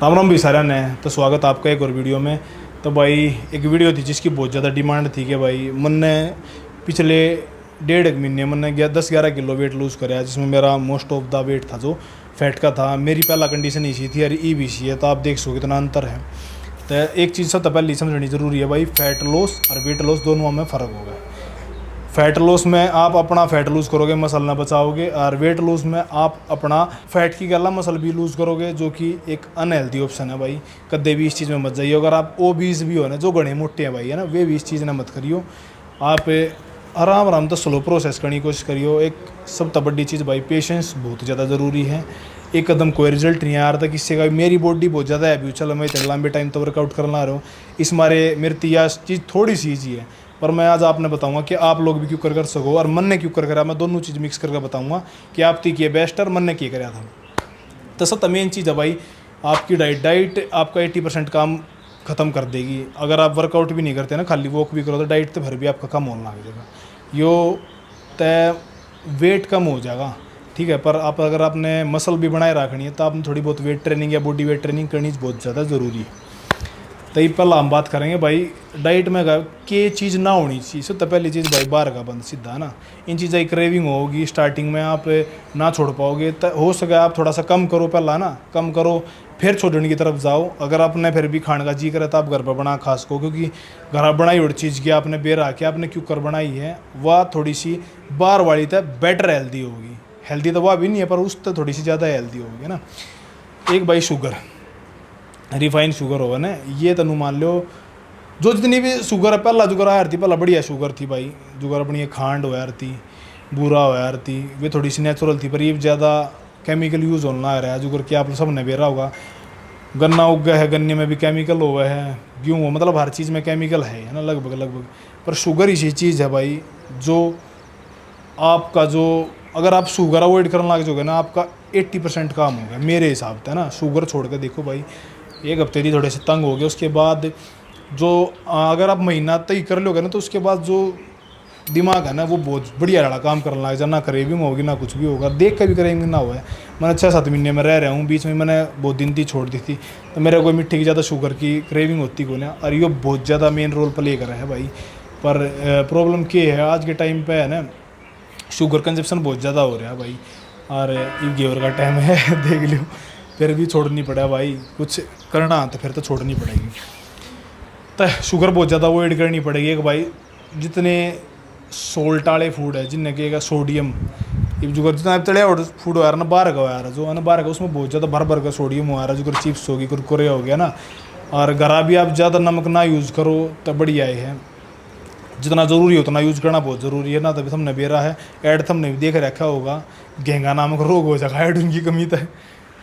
राम राम भी सारा ने तो स्वागत आपका एक और वीडियो में। तो भाई एक वीडियो थी जिसकी बहुत ज़्यादा डिमांड थी कि भाई मन ने पिछले 1.5 महीने मन ने 10-11 किलो वेट लूज़ कराया, जिसमें मेरा मोस्ट ऑफ द वेट था जो फैट का था। मेरी पहला कंडीशन इसी थी और ई भी सी है, तो आप देख सको कितना अंतर है। तो एक चीज़ सबसे पहले समझनी ज़रूरी है भाई, फैट लॉस और वेट लॉस दोनों में फ़र्क होगा। फैट लॉस में आप अपना फैट लूज़ करोगे, मसल ना बचाओगे, और वेट लॉस में आप अपना फैट की गला मसल भी लूज़ करोगे, जो कि एक अनहेल्दी ऑप्शन है भाई। कदे भी इस चीज़ में मत जाइए। अगर आप ओबीस भी हो ना, जो गणे मोटे हैं भाई है ना, वे भी इस चीज़ ना मत करियो। आप आराम आराम तो स्लो प्रोसेस करने की कोशिश करियो। एक सबसे बड़ी चीज़ भाई, पेशेंस बहुत ज़्यादा ज़रूरी है। एक कदम कोई रिजल्ट नहीं आ रहा था किससे का। मेरी बॉडी बहुत ज़्यादा है, चलो मैं इतने लंबे टाइम तो वर्कआउट करना रहा हूँ, इस मारे मेरी तिया चीज़ थोड़ी सी ईजी है। पर मैं आज आपने बताऊंगा कि आप लोग भी क्यों कर सको और मन ने क्यों कर करा। मैं दोनों चीज़ मिक्स करके बताऊंगा कि आप ती किए बेस्ट और मन ने किए कराया था। तो सब मेन चीज़ है भाई, आपकी डाइट आपका 80% काम ख़त्म कर देगी। अगर आप वर्कआउट भी नहीं करते ना, खाली वॉक भी करो, तो डाइट तो फिर भी आपका कम होने लग जाएगा। यो तय वेट कम हो जाएगा, ठीक है। पर आप अगर आपने मसल भी बनाए रखनी है, तो आपने थोड़ी बहुत वेट ट्रेनिंग या बॉडी वेट ट्रेनिंग करनी बहुत ज़्यादा ज़रूरी है। तो ये पहला हम बात करेंगे भाई, डाइट में के चीज़ ना होनी चाहिए। सबसे पहली चीज़ भाई, बाहर का बंद सीधा है ना। इन चीज़ों की क्रेविंग होगी स्टार्टिंग में, आप ना छोड़ पाओगे। तो हो सके आप थोड़ा सा कम करो, पहला ना कम करो, फिर छोड़ने की तरफ जाओ। अगर आपने फिर भी खाने का जी करे तो आप घर पर बना खा सको, क्योंकि घर बनाई और चीज़ की आपने बेरा के आपने क्यों कर बनाई है, वह थोड़ी सी बाहर वाली तो बेटर हेल्दी होगी। हेल्दी तो वह भी नहीं है, पर उस तो थोड़ी सी ज़्यादा हेल्दी होगी ना। एक भाई शुगर, रिफाइंड शुगर होगा ना, ये तनु मान लो जो जितनी भी शुगर है, पहला जुगर आ रही थी, पहला बढ़िया शुगर थी भाई। जुगर अपनी ये खांड हो यार थी, बूरा हो यार थी, वे थोड़ी सी नेचुरल थी। पर ये ज़्यादा केमिकल यूज़ होना आ रहा है जुगर की, आप सब ने बेरा होगा। गन्ना उग गया है, गन्ने में भी केमिकल हुआ है, गेहूँ मतलब हर चीज़ में केमिकल है ना, लगभग लगभग। पर शुगर इसी चीज़ है भाई, जो आपका जो अगर आप शुगर अवॉइड करने लग जाओगे ना, आपका 80% काम हो गया मेरे हिसाब से ना। शुगर छोड़ के देखो भाई, एक हफ्ते की थोड़े से तंग हो गए, उसके बाद जो अगर आप महीना तय कर लोगे ना, तो उसके बाद जो दिमाग है ना, वो बहुत बढ़िया रहा काम करने लग जाए। ना क्रेविंग होगी ना कुछ भी होगा, देख के भी क्रेविंग ना हुआ है। मैंने 6-7 महीने में रह रहा हूँ, बीच में मैंने बहुत दिन थी छोड़ दी थी, तो मेरे कोई मिट्टी की ज़्यादा शुगर की क्रेविंग होती को ना, और ये बहुत ज़्यादा मेन रोल प्ले कर रहा है भाई। पर प्रॉब्लम क्या है आज के टाइम पे है ना, शुगर कंजप्शन बहुत ज़्यादा हो रहा है भाई। और ये गेवर का टाइम है देख लो, फिर भी छोड़नी पड़ा भाई। कुछ करना तो फिर तो छोड़नी पड़ेगी। तो शुगर बहुत ज़्यादा अवॉइड करनी पड़ेगी। एक भाई, जितने सोल्ट वाले फूड है, जिनने के सोडियम, ये जो जितना तले और फूड हो रहा है ना, बाहर का हो रहा है, जो है ना बाहर का, उसमें बहुत ज़्यादा भर भर का सोडियम हो रहा है। जो चिप्स होगी, कुरकुरे हो गया ना, और घरा भी आप ज़्यादा नमक ना यूज़ करो तो बढ़िया है। जितना ज़रूरी है उतना यूज़ करना बहुत ज़रूरी है ना। तभी हमने बेरा है ऐड, हमने भी देख रखा होगा, घेंगा नामक रोग हो जाएगा ऐड उनकी कमी तक,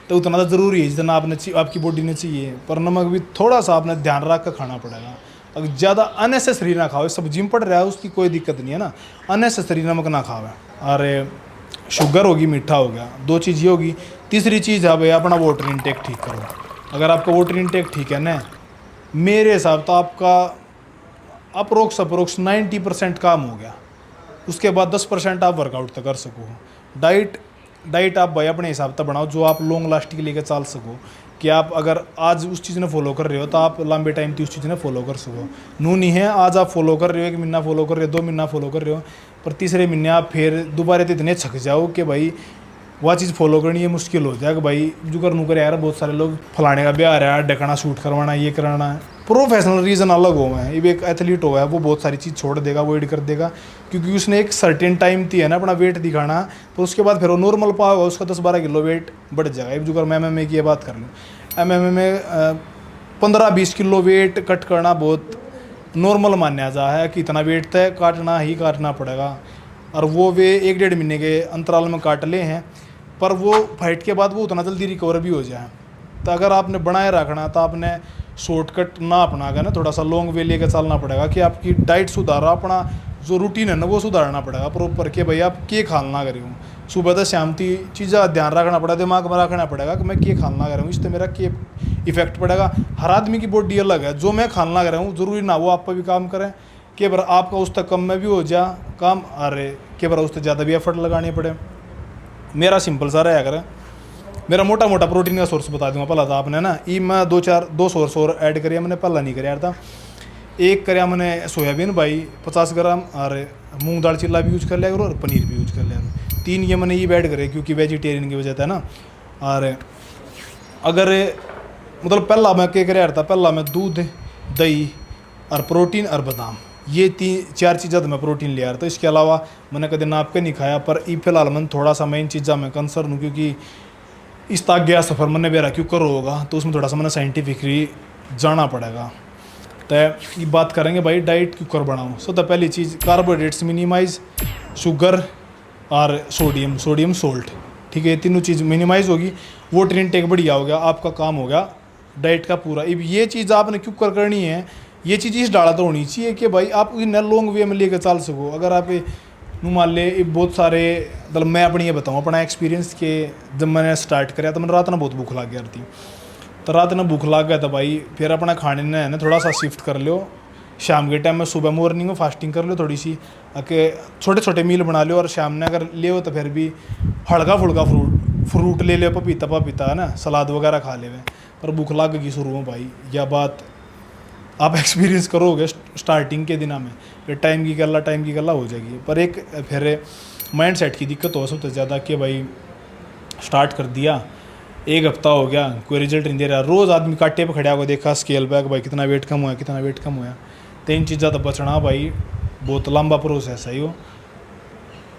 तो उतना तो ज़रूरी है जितना आपकी बॉडी ने चाहिए। पर नमक भी थोड़ा सा आपने ध्यान रख कर खाना पड़ेगा। अगर ज़्यादा अननेसेसरी ना खाओ, सब जिम पड़ रहा है उसकी कोई दिक्कत नहीं है ना, अननेसेसरी नमक ना खाओ। अरे शुगर होगी, मीठा हो गया, दो चीज़ ये होगी। तीसरी चीज़ है भाई, अपना वाटर इनटेक ठीक करो। अगर आपका वाटर इनटेक ठीक है ना, मेरे हिसाब तो आपका अप्रोक्स 90% काम हो गया। उसके बाद 10% आप वर्कआउट तक कर सको। डाइट आप भाई अपने हिसाब से बनाओ, जो आप लॉन्ग लास्टिंग लेकर चल सको। कि आप अगर आज उस चीज़ ने फॉलो कर रहे हो, तो आप लंबे टाइम तक उस चीज़ ने फॉलो कर सको। नू नहीं है आज आप फॉलो कर रहे हो, 1 महीना फॉलो कर रहे हो, 2 महीना फॉलो कर रहे हो, पर तीसरे महीने आप फिर दोबारा तो इतने छक जाओ कि भाई वह चीज़ फॉलो करनी है मुश्किल हो जाएगा भाई। जो कर नू कर यार, बहुत सारे लोग फलाने का ब्याह रहा है, डकना शूट करवाना, ये कराना है, प्रोफेशनल रीज़न अलग हो है। ये एक एथलीट हो है, वो बहुत सारी चीज़ छोड़ देगा, अवॉइड कर देगा, क्योंकि उसने एक सर्टेन टाइम थी है ना अपना वेट दिखाना, तो उसके बाद फिर वो नॉर्मल पाओगा, उसका 10-12 किलो वेट बढ़ जाएगा। जो कर मैं MMA की बात कर लूँ, MMA में 15-20 किलो वेट कट करना बहुत नॉर्मल माना जा है, कि इतना वेट तय काटना ही काटना पड़ेगा। और वो वे 1-1.5 महीने के अंतराल में काट ले हैं, पर वो फाइट के बाद वो उतना जल्दी रिकवर भी हो जाए। तो अगर आपने बनाए रखना, तो आपने शॉर्टकट ना अपना गया ना, थोड़ा सा लॉन्ग वे लेकर चलना पड़ेगा। कि आपकी डाइट सुधारा, अपना जो रूटीन है ना वो सुधारना पड़ेगा प्रॉपर, के भाई आप के खाना कर रहे हूँ, सुबह से शाम की चीज़ें ध्यान रखना पड़ेगा, दिमाग में रखना पड़ेगा कि मैं के खाना कर रहा हूँ, इससे मेरा के इफेक्ट पड़ेगा। हर आदमी की बॉडी अलग है, जो मैं खाना कर रहा हूँ ज़रूरी ना वो आप पर भी काम करें, कि बार आपका उस तक कम में भी हो जा काम, अरे के बार उस तक ज़्यादा भी एफर्ट लगाने पड़े। मेरा सिंपल सा रहा करे, मेरा मोटा मोटा प्रोटीन का सोर्स बता दूंगा पहला था आपने ना, ये मैं दो सोर्स और ऐड करिया मैंने, पहला नहीं कराया था। एक कराया मैंने सोयाबीन भाई 50 ग्राम, और मूंग दाल चिल्ला भी यूज कर लिया करो, और पनीर भी यूज कर लिया करो। 3 ये मैंने ये ऐड करे क्योंकि वेजिटेरियन की वजह था ना। और अगर मतलब पहला मैं क्या कराया था, पहला मैं दूध, दही और प्रोटीन और बादाम, ये 3-4 चीज़ें तो मैं प्रोटीन ले आ रहा था। इसके अलावा मैंने कभी नाप के नहीं खाया, पर ई फिलहाल मैंने थोड़ा सा मैं इन चीज़ों में कंसर्न हूँ, क्योंकि इस तक गया सफ़र मैंने मेरा क्यों करो होगा, तो उसमें थोड़ा सा मैंने साइंटिफिकली जाना पड़ेगा। तो ये बात करेंगे भाई डाइट क्यों कर बनाऊँ। सबसे पहली चीज़ कार्बोहाइड्रेट्स मिनिमाइज, शुगर और सोडियम सोल्ट, ठीक है, ये तीनों चीज़ मिनिमाइज होगी, वाटर इनटेक बढ़िया हो गया, आपका काम हो गया डाइट का पूरा। अब ये चीज़ आपने क्यों करनी है, ये चीज़ इस डाला तो होनी चाहिए कि भाई आप इन्हें लॉन्ग वे में लेकर चल सको। अगर आप मान ले बहुत सारे, मतलब मैं अपनी ये बताऊँ अपना एक्सपीरियंस के, जब मैंने स्टार्ट कराया तो मैंने रात में बहुत भूख लग गया थी, तो रात में भूख लग गया था भाई, फिर अपना खाने ने है ना थोड़ा सा शिफ्ट कर लो, शाम के टाइम में सुबह मॉर्निंग में फास्टिंग कर लो थोड़ी सी, के छोटे छोटे मील बना लो, और शाम में अगर ले हो तो फिर भी हल्का फुल्का फ्रूट ले लो, पपीता है ना, सलाद वगैरह खा ले। पर भूख लग गई शुरू में भाई, यह बात आप एक्सपीरियंस करोगे स्टार्टिंग के दिनों में, फिर टाइम की गल्ला हो जाएगी। पर एक फिर माइंड सेट की दिक्कत हो सबसे ज़्यादा कि भाई स्टार्ट कर दिया, 1 हफ्ता हो गया, कोई रिजल्ट नहीं दे रहा, रोज़ आदमी कांटे पे खड़ा हो देखा स्केल पे भाई कितना वेट कम हुआ। तो इन चीज़ों तो बचना भाई बहुत लंबा प्रोसेस है। यो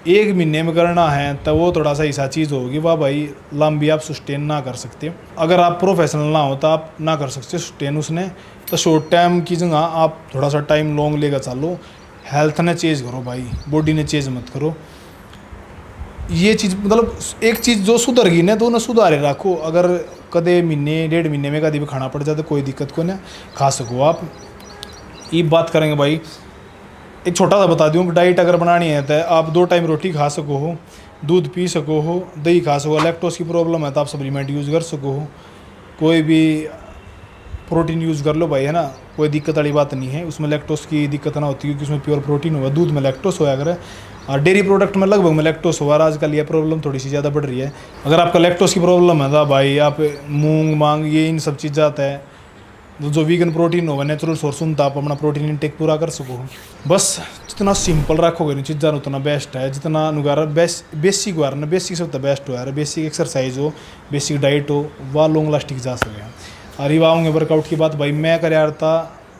1 महीने में करना है तो वो थोड़ा सा ऐसा चीज़ होगी वाह भाई, लंबी आप सस्टेन ना कर सकते। अगर आप प्रोफेशनल ना हो तो आप ना कर सकते सस्टेन उसने, तो शॉर्ट टाइम की जगह आप थोड़ा सा टाइम लॉन्ग लेकर चलो। हेल्थ ने चेंज करो भाई, बॉडी ने चेंज मत करो। ये चीज़ मतलब एक चीज़ जो सुधर गई ना तो उन्हें सुधारे रखो। अगर कदे महीने 1.5 महीने में कभी भी खाना पड़ जाए तो कोई दिक्कत को ना, खा सको आप। ये बात करेंगे भाई, एक छोटा सा बता दूँ, डाइट अगर बनानी है तो आप 2 टाइम रोटी खा सको हो, दूध पी सको हो, दही खा सको, लैक्टोज की प्रॉब्लम है तो आप सप्लीमेंट यूज़ कर सको हो, कोई भी प्रोटीन यूज़ कर लो भाई, है ना, कोई दिक्कत वाली बात नहीं है। उसमें लैक्टोज की दिक्कत ना होती क्योंकि उसमें प्योर प्रोटीन होगा, दूध में लैक्टोज होया करे, और डेयरी प्रोडक्ट में लगभग में लैक्टोज हुआ। आजकल ये प्रॉब्लम थोड़ी सी ज़्यादा बढ़ रही है। अगर आपका लैक्टोज की प्रॉब्लम है तो भाई आप मूंग मांग ये इन सब चीज़ आता है, जो वीगन प्रोटीन होगा नेचुरल सोर्स उन, तो आप अपना प्रोटीन इनटेक पूरा कर सको। बस जितना सिंपल रखोगे नहीं चीज़ां उतना बेस्ट है, जितना नुगारा बेसिक वार ना, बेसिक सब तो बेस्ट हो यार, बेसिक एक्सरसाइज हो, बेसिक डाइट हो, वह लॉन्ग लास्टिंग जा सके। और ये आऊँगे वर्कआउट की बात भाई, मैं कर यार था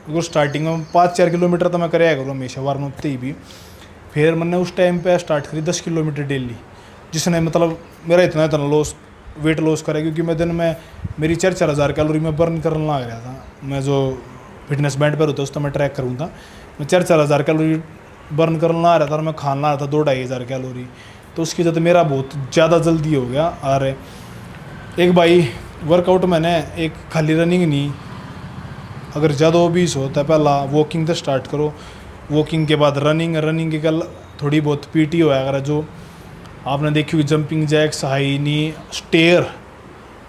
वो स्टार्टिंग में 5-4 किलोमीटर तो मैं कराया करूँ हमेशा वार्म अप ही भी। फिर मैंने उस टाइम पे स्टार्ट करी 10 किलोमीटर डेली, जिसने मतलब मेरा इतना वेट लॉस करा, क्योंकि मैं दिन में मेरी 4-4 हज़ार कैलोरी में बर्न करने लग रहा था। मैं जो फिटनेस बैंड पर होता है उसका मैं ट्रैक करूँ था, मैं 4-4 हज़ार कैलोरी बर्न करने लग रहा था, और मैं खाना रहा था 2-2.5 हज़ार कैलोरी। तो उसकी वजह से मेरा बहुत ज़्यादा जल्दी हो गया। और एक भाई वर्कआउट मैंने एक खाली रनिंग नहीं, अगर ज़्यादा ओबीस हो तो पहला वॉकिंग से स्टार्ट करो, वॉकिंग के बाद रनिंग के कल थोड़ी बहुत पीटी होया अगर, जो आपने देखी हुई जंपिंग जैक्स, हाई नी, स्टेयर,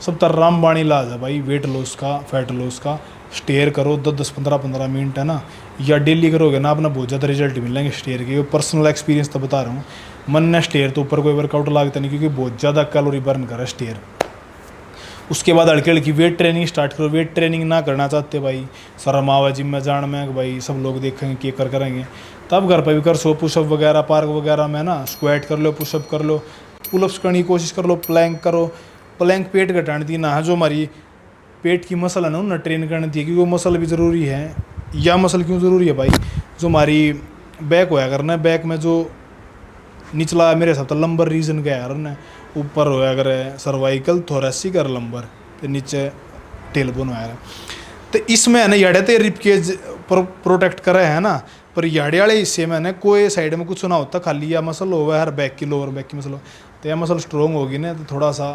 सब तरह रामबाणी इलाज है भाई वेट लॉस का, फैट लॉस का। स्टेयर करो 10-10, 15-15 मिनट, है ना, या डेली करोगे ना, अपना बहुत ज़्यादा रिजल्ट मिलेंगे स्टेयर के। पर्सनल एक्सपीरियंस तो बता रहा हूँ, मन ने स्टेयर तो ऊपर कोई वर्कआउट लागता नहीं, क्योंकि बहुत ज़्यादा कैलोरी बर्न करे स्टेयर। उसके बाद हल्की हल्की वेट ट्रेनिंग स्टार्ट करो। वेट ट्रेनिंग ना करना चाहते भाई, शर्म आवा जिम में जान में भाई, सब लोग देखेंगे कि करेंगे, तब घर पर भी कर सो, पुशअप वगैरह पार्क वगैरह में ना, स्क्वाट कर लो, पुशअप कर लो, पुलअप्स करने की कोशिश कर लो, प्लैंक करो। प्लैंक पेट घटाने दी ना है, जो हमारी पेट की मसल है ना उन्हें ट्रेन करनी थी, क्योंकि वो मसल भी ज़रूरी है। या मसल क्यों ज़रूरी है भाई, जो हमारी बैक होया करना, बैक में जो निचला मेरे हिसाब से लंबर रीजन क्या है ना, ऊपर होया करे सर्वाइकल, थोरेसिक और लंबर, फिर नीचे टेलबोन होया है। तो इसमें है ना याड़े तो रिपकेज प्रोटेक्ट करे है ना, पर याड़े वाले हिस्से में ना कोई साइड में कुछ ना होता, खाली या मसल होगा हर बैक की, लोअर बैक की मसल हो, तो यह मसल स्ट्रॉन्ग होगी ना, तो थोड़ा सा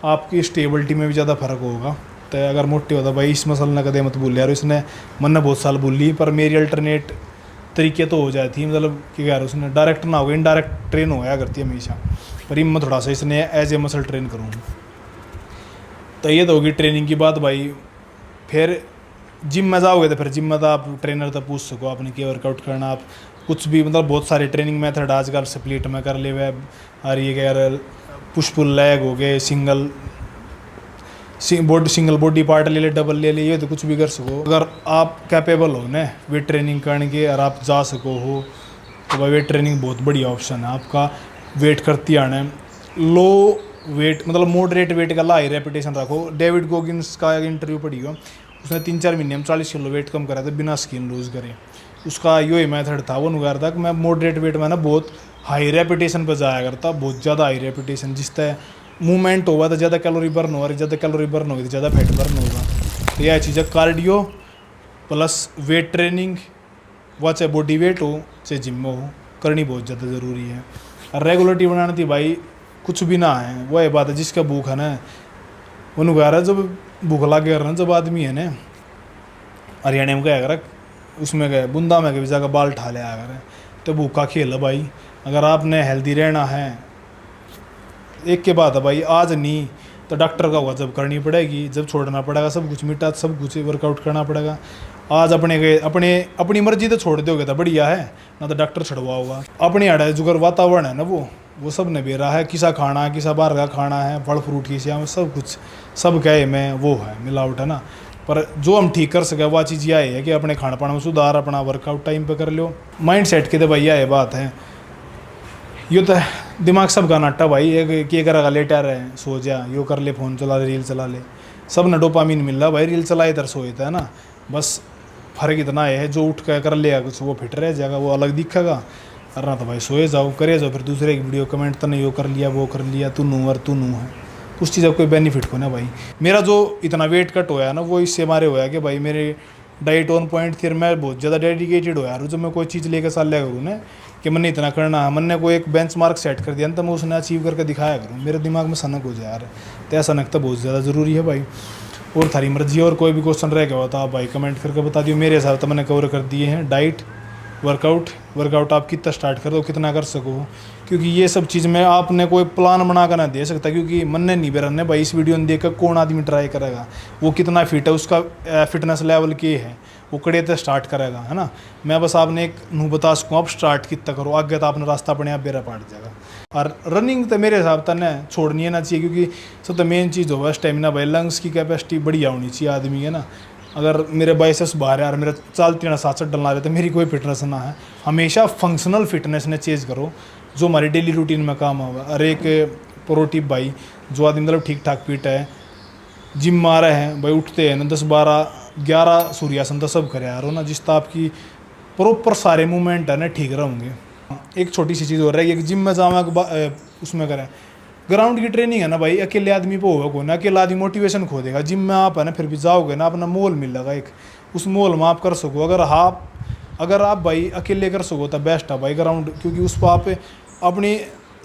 आपकी स्टेबिलिटी में भी ज़्यादा फर्क होगा। तो अगर मोटी होता भाई इस मसल ने कदे मत भूल यार, इसने मन ने बहुत साल भूली, पर मेरी अल्टरनेट तरीके तो हो जाती, मतलब कि यार उसने डायरेक्ट ना होगा, इनडायरेक्ट ट्रेन होया करती है हमेशा, पर ये मैं थोड़ा सा इसने एज ए मसल ट्रेन करूँ। तो ये तो होगी ट्रेनिंग की बात भाई। फिर जिम में जाओगे तो फिर जिम में तो आप ट्रेनर तो पूछ सको आपने क्या वर्कआउट करना, आप कुछ भी, मतलब बहुत सारे ट्रेनिंग मेथड आजकल स्प्लिट में कर ले हुए। और ये क्या यार पुश पुल लेग हो गए, सिंगल सिंगल बॉडी पार्ट ले ले, डबल ले ले, ये तो कुछ भी कर सको। अगर आप कैपेबल हो ना वेट ट्रेनिंग करने के और आप जा सको हो तो भाई वेट ट्रेनिंग बहुत बढ़िया ऑप्शन है आपका। वेट करती आना लो वेट, मतलब मॉडरेट वेट का हाई रेपिटेशन रखो। डेविड गोगिन्स का एक इंटरव्यू पढ़ी हो, उसने 3-4 महीने में 40 किलो वेट कम करा था बिना स्किन लूज करे। उसका यही मेथड था, वो नुगार था कि मैं मॉडरेट वेट में ना बहुत हाई रेपिटेशन पर जाया करता, बहुत ज़्यादा हाई रेपिटेशन, जिस तरह मूवमेंट होगा तो ज़्यादा कैलोरी बर्न होगा, ज़्यादा कैलोरी बर्न होगी तो ज़्यादा फैट बर्न होगा। तो यह चीज़ है, कार्डियो प्लस वेट ट्रेनिंग, वह चाहे बॉडी वेट हो चाहे जिम में हो, करनी बहुत ज़्यादा ज़रूरी है। और रेगुलरिटी बनानी थी भाई, कुछ भी ना है, वह बात है जिसका भूख है ना वो नुगार है। जब भूख लगे रहा जब आदमी है ना, हरियाणा में क्या कर उसमें गए बुंदा में कभी जाकर बाल ठा ले आकर, तो भूखा खेल है भाई। अगर आपने हेल्दी रहना है, एक के बाद है भाई, आज नहीं तो डॉक्टर का हुआ जब करनी पड़ेगी, जब छोड़ना पड़ेगा सब कुछ मिटा, सब कुछ वर्कआउट करना पड़ेगा। आज अपनी मर्जी तो छोड़ दोगे तो बढ़िया है, ना तो डॉक्टर छड़वाओगा। अपने आड़ा जुगर वातावरण है ना वो सब ने बेरा है, किसा खाना है, किसा बाहर का खाना है, फल फ्रूट की में सब कुछ सब कहे में वो है मिलावट है ना। पर जो हम ठीक कर सके वह चीज़ यह है कि अपने खान पान में सुधार, अपना वर्कआउट टाइम पे कर लो। माइंड सेट के तो भाई यह बात है, यो तो दिमाग सब का नाटा भाई, एक क्या करेगा लेटा रहे सो जा, यो कर ले, फ़ोन चला ले, रील चला ले, सब ने डोपामीन मिल रहा भाई, रील चलाए इधर सोए था ना। बस फर्क इतना है जो उठ कर लेगा कुछ वो फिट रह जाएगा, वो अलग दिखेगा। करना तो भाई सोए जाओ, करे जाओ, फिर दूसरे की वीडियो कमेंट तो नहीं, यो कर लिया वो कर लिया, तू नू और तू नू है, उस चीज़ का कोई बेनिफिट को ना भाई। मेरा जो इतना वेट कट होया ना वो इससे मारे होया कि भाई मेरे डाइट ऑन पॉइंट थी, मैं बहुत ज़्यादा डेडिकेटेड हो यार। जब मैं कोई चीज़ लेकर साल लिया करूँ ना कि मैंने इतना करना है, मैंने कोई एक बेंच मार्क सेट कर दिया ना, तो मैं उसने अचीव करके दिखाया करूँ, मेरे दिमाग में सनक हो जाए यार। तो यह सनक तो बहुत ज़्यादा ज़रूरी है भाई। और थारी मर्जी, और कोई भी क्वेश्चन रह गया होता आप भाई कमेंट करके बता दियो। मेरे हिसाब से मैंने कवर कर दिए हैं। डाइट, वर्कआउट आप कितना स्टार्ट कर दो, कितना कर सको, क्योंकि ये सब चीज़ में आपने कोई प्लान बना कर ना दे सकता, क्योंकि मन ने नहीं बेरने भाई। इस वीडियो में देख कर कौन आदमी ट्राई करेगा, वो कितना फिट है, उसका फिटनेस लेवल क्या है, वो कड़े तो स्टार्ट करेगा है ना। मैं बस आपने एक नू बता सकूँ आप स्टार्ट कितना करो, आगे तो आपने रास्ता अपने आप बेरा पाट जाएगा। और रनिंग तो मेरे हिसाब से ना छोड़नी है ना चाहिए, क्योंकि सब तो मेन चीज़ होगा स्टेमिना भाई, लंग्स की कैपेसिटी बढ़िया होनी चाहिए आदमी है ना। अगर मेरे बाइसेप्स बाहर है और मेरा चालती ना साथ डलना रहे तो मेरी कोई फिटनेस ना है। हमेशा फंक्शनल फिटनेस ने चेंज करो, जो हमारी डेली रूटीन में काम होगा। और एक प्रोटीप भाई, जो आदमी मतलब ठीक ठाक फिट है, जिम में आ रहे हैं भाई, उठते हैं ना 10-12-11 सूर्यासन तो सब करे यार हो ना, जिससे आपकी प्रॉपर सारे मूवमेंट है ना ठीक रहेंगे। एक छोटी सी चीज़ हो रही है कि जिम में जावा उसमें करें ग्राउंड की ट्रेनिंग है ना भाई, अकेले आदमी पे होगा को ना, अकेला आदमी मोटिवेशन खो देगा। जिम में आप है ना फिर भी जाओगे ना, अपना मोल मिलेगा एक, उस मोल में आप कर सको। अगर आप भाई अकेले कर सको तो बेस्ट है भाई ग्राउंड, क्योंकि उस पर आप अपनी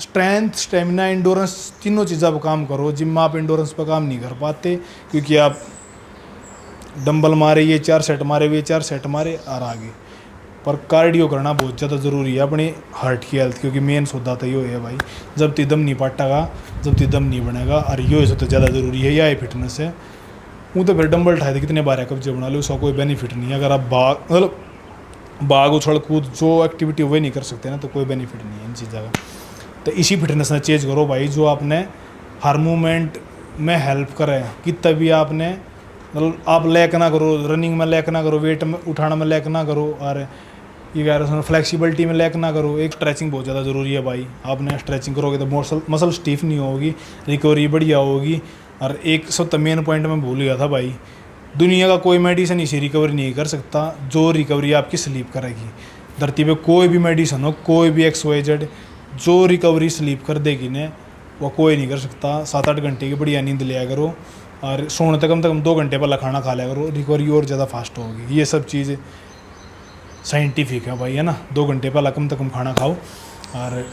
स्ट्रेंथ, स्टेमिना, इंडोरेंस तीनों चीज़ें पर काम करो। जिम में आप इंडोरेंस पर काम नहीं कर पाते, क्योंकि आप डंबल मारे, ये 4 सेट मारे, ये 4 सेट मारे और आगे। पर कार्डियो करना बहुत ज़्यादा ज़रूरी है अपनी हार्ट की हेल्थ, क्योंकि मेन सौदा तो यो है भाई, जब तक दम नहीं पाटेगा, जब तक दम नहीं बनेगा। और यो सबसे ज़्यादा ज़रूरी है, यह फिटनेस है। वो तो फिर डंबल उठाए थे कितने बार है कब्जे बना लो, उसका कोई बेनिफिट नहीं है। अगर आप भाग उछल कूद जो एक्टिविटी वही नहीं कर सकते ना, तो कोई बेनिफिट नहीं है इन चीज़ों का। तो इसी फिटनेस ने चेंज करो भाई, जो आपने हर मूवमेंट में हेल्प करे। कितना भी आपने मतलब आप लैक ना करो, रनिंग में लैक ना करो, वेट में उठाना में लैक ना करो, और ये कह रहे हैं फ्लेक्सिबिलिटी में लैक ना करो। एक स्ट्रेचिंग बहुत ज़्यादा ज़रूरी है भाई, आपने स्ट्रेचिंग करोगे तो मसल स्टीफ नहीं होगी, रिकवरी बढ़िया होगी। और एक सब मेन पॉइंट में भूल गया था भाई, दुनिया का कोई मेडिसिन इसी रिकवरी नहीं कर सकता जो रिकवरी आपकी स्लीप करेगी। धरती पे कोई भी मेडिसिन हो, कोई भी XYZ, जो रिकवरी स्लीप कर देगी ने वो कोई नहीं कर सकता। 7-8 घंटे की बढ़िया नींद लिया करो, और सोने तक कम 2 घंटे पहले खाना खा लिया करो, रिकवरी और ज़्यादा फास्ट होगी। ये सब चीज़ साइंटिफिक है भाई है ना। 2 घंटे पहले कम से कम खाना खाओ, और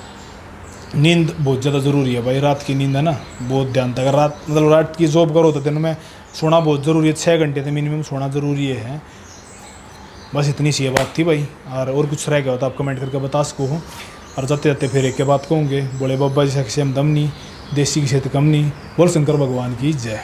नींद बहुत ज़्यादा ज़रूरी है भाई। रात की नींद है ना बहुत ध्यान तक, रात की जॉब करो तो दिन में सोना बहुत ज़रूरी है, 6 घंटे तो मिनिमम सोना ज़रूरी है। बस इतनी सी बात थी भाई, और कुछ रह गया हो तो आप कमेंट करके बता सको हो। और जाते जाते फिर एक के बात कहूँगे, बोले बाबा जी से हम दम नहीं, देसी की सेहत कम नहीं, बोल शंकर भगवान की जय।